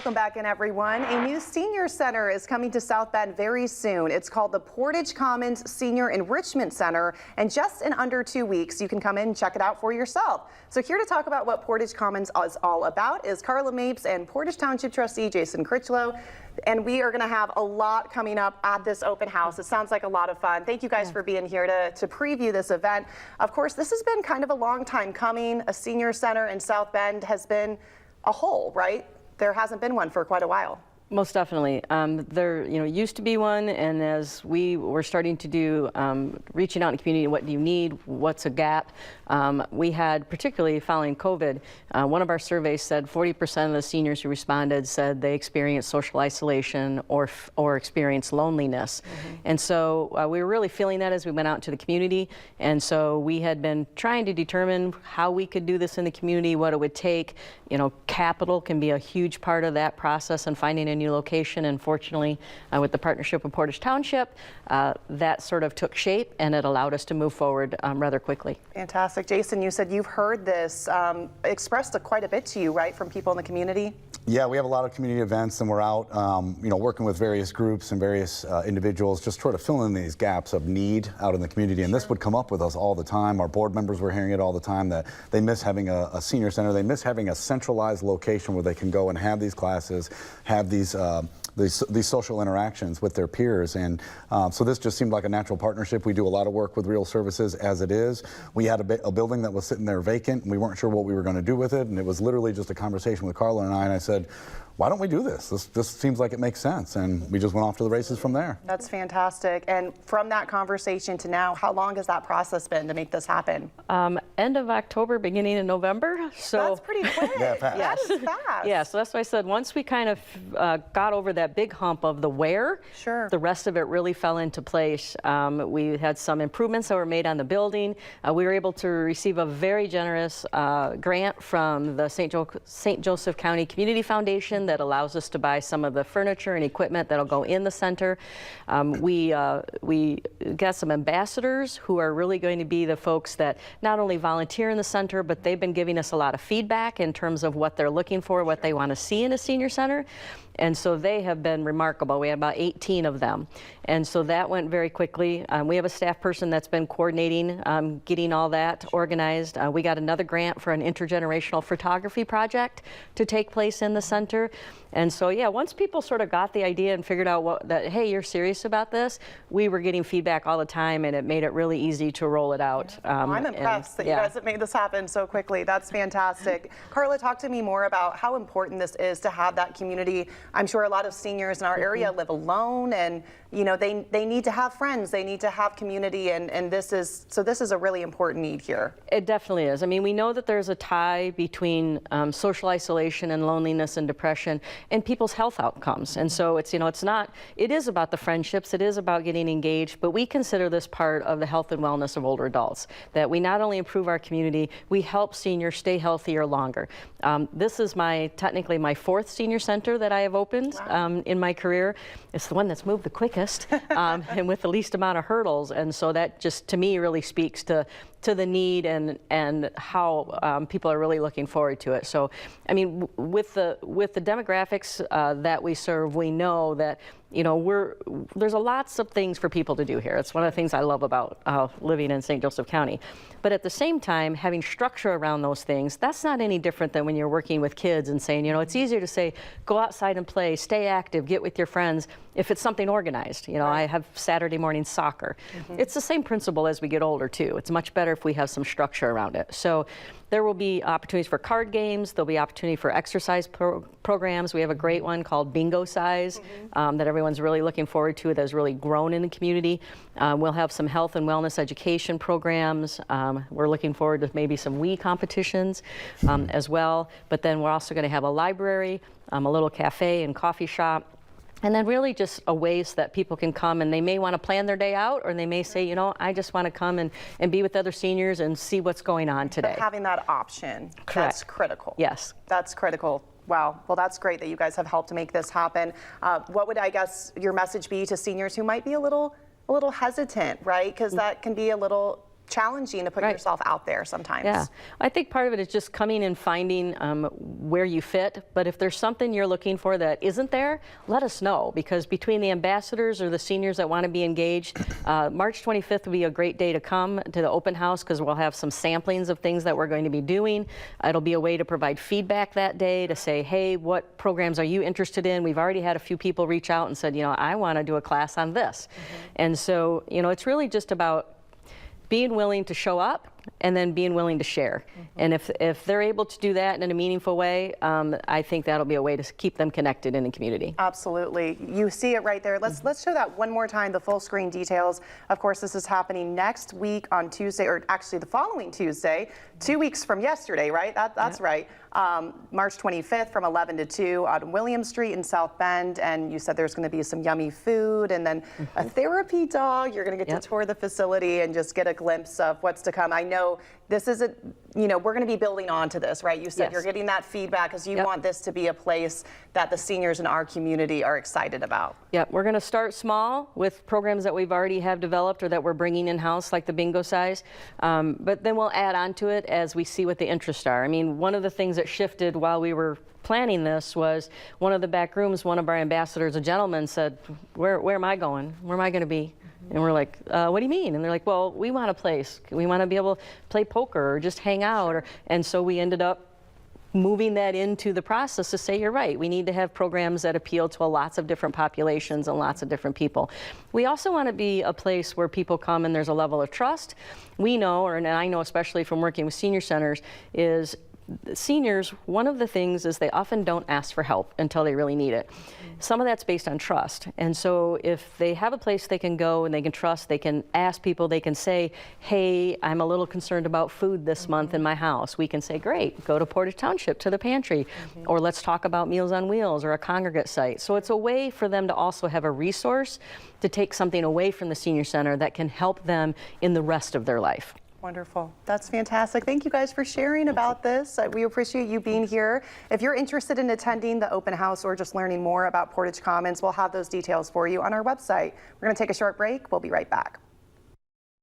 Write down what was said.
Welcome back in, everyone. A new senior center is coming to South Bend very soon. It's called the Portage Commons Senior Enrichment Center, and just in under 2 weeks, you can come in and check it out for yourself. So here to talk about what Portage Commons is all about is Carla Mapes and Portage Township trustee Jason Critchlow. And we are going to have a lot coming up at this open house. It sounds like a lot of fun. Thank you guys for being here to preview this event. Of course, this has been kind of a long time coming. A senior center in South Bend has been a hole, right? There hasn't been one for quite a while. Most definitely. There used to be one, and as we were starting to do reaching out in the community, what do you need, what's a gap, we had, particularly following COVID, one of our surveys said 40% of the seniors who responded said they experienced social isolation or experienced loneliness. And so we were really feeling that as we went out into the community, and so we had been trying to determine how we could do this in the community, what it would take. Capital can be a huge part of that process and finding a new location, and fortunately with the partnership with Portage Township, that sort of took shape and it allowed us to move forward rather quickly. Fantastic. Jason, you said you've heard this expressed quite a bit to you, right, from people in the community? Yeah, we have a lot of community events, and we're out working with various groups and various individuals, just sort of filling in these gaps of need out in the community. And this would come up with us all the time. Our board members were hearing it all the time, that they miss having a senior center. They miss having a centralized location where they can go and have these classes, have these social interactions with their peers. And so this just seemed like a natural partnership. We do a lot of work with Real Services as it is. We had a building that was sitting there vacant, and we weren't sure what we were going to do with it. And it was literally just a conversation with Carla and I said, why don't we do this? This seems like it makes sense. And we just went off to the races from there. That's fantastic. And from that conversation to now, how long has that process been to make this happen? End of October, beginning of November. So that's pretty quick. Yeah, fast. That is fast. Yeah, so that's why I said once we kind of got over that big hump of the where, sure, the rest of it really fell into place. We had some improvements that were made on the building. We were able to receive a very generous grant from the St. Joseph County Community Foundation that allows us to buy some of the furniture and equipment that'll go in the center. We got some ambassadors who are really going to be the folks that not only volunteer in the center, but they've been giving us a lot of feedback in terms of what they're looking for, what they want to see in a senior center. And so they have been remarkable. We had about 18 of them. And so that went very quickly. We have a staff person that's been coordinating, getting all that organized. We got another grant for an intergenerational photography project to take place in the center. And so, yeah, once people sort of got the idea and figured out that, hey, you're serious about this, we were getting feedback all the time, and it made it really easy to roll it out. I'm impressed that you guys have made this happen so quickly. That's fantastic. Carla, talk to me more about how important this is to have that community. I'm sure a lot of seniors in our area live alone, and they need to have friends, they need to have community, and this is a really important need here. It definitely is. I mean, we know that there's a tie between social isolation and loneliness and depression and people's health outcomes. And so it is about the friendships, it is about getting engaged, but we consider this part of the health and wellness of older adults, that we not only improve our community, we help seniors stay healthier longer. This is technically my 4th senior center that I have opened in my career. It's the one that's moved the quickest and with the least amount of hurdles. And so that just, to me, really speaks to the need and how people are really looking forward to it. So, I mean, with the demographics that we serve, we know that there's lots of things for people to do here. It's one of the things I love about living in St. Joseph County. But at the same time, having structure around those things, that's not any different than when you're working with kids and saying, it's easier to say, go outside and play, stay active, get with your friends, if it's something organized. I have Saturday morning soccer. It's the same principle as we get older, too. It's much better if we have some structure around it. So there will be opportunities for card games. There'll be opportunity for exercise programs. We have a great one called Bingo Size that everyone's really looking forward to, that has really grown in the community. We'll have some health and wellness education programs. We're looking forward to maybe some Wii competitions as well. But then we're also going to have a library, a little cafe and coffee shop. And then really just a ways that people can come, and they may want to plan their day out, or they may say, I just want to come and be with other seniors and see what's going on today. But having that option, correct, that's critical. Yes. That's critical. Wow. Well, that's great that you guys have helped to make this happen. What would, I guess, your message be to seniors who might be a little hesitant, right? Because that can be a little challenging to put Right. yourself out there sometimes. Yeah, I think part of it is just coming and finding where you fit. But if there's something you're looking for that isn't there, let us know, because between the ambassadors or the seniors that want to be engaged, March 25th will be a great day to come to the open house, because we'll have some samplings of things that we're going to be doing. It'll be a way to provide feedback that day to say, hey, what programs are you interested in? We've already had a few people reach out and said, I want to do a class on this. And so, it's really just about being willing to show up and then being willing to share. And if they're able to do that in a meaningful way, I think that'll be a way to keep them connected in the community. Absolutely. You see it right there. Let's show that one more time, the full screen details. Of course, this is happening next week on Tuesday, or actually the following Tuesday, 2 weeks from yesterday, right? That's right. March 25th from 11 to 2 on William Street in South Bend. And you said there's going to be some yummy food and then a therapy dog. You're going to get to tour the facility and just get a glimpse of what's to come. I know this isn't, we're going to be building on to this, right? You said Yes. you're getting that feedback because you want this to be a place that the seniors in our community are excited about. Yep, we're going to start small with programs that we've already have developed or that we're bringing in-house, like the bingo size, but then we'll add on to it as we see what the interests are. I mean, one of the things that shifted while we were planning this was one of the back rooms, one of our ambassadors, a gentleman, said, where am I going? Where am I going to be? And we're like, what do you mean? And they're like, well, we want a place. We want to be able to play poker or just hang out. And so we ended up moving that into the process to say, you're right, we need to have programs that appeal to lots of different populations and lots of different people. We also want to be a place where people come and there's a level of trust. We know, and I know especially from working with senior centers, is seniors, one of the things is they often don't ask for help until they really need it. Some of that's based on trust. And so if they have a place they can go and they can trust, they can ask people, they can say, hey, I'm a little concerned about food this month in my house. We can say, great, go to Portage Township to the pantry, or let's talk about Meals on Wheels or a congregate site. So it's a way for them to also have a resource to take something away from the senior center that can help them in the rest of their life. Wonderful. That's fantastic. Thank you guys for sharing about this. We appreciate you being here. If you're interested in attending the open house or just learning more about Portage Commons, we'll have those details for you on our website. We're going to take a short break. We'll be right back.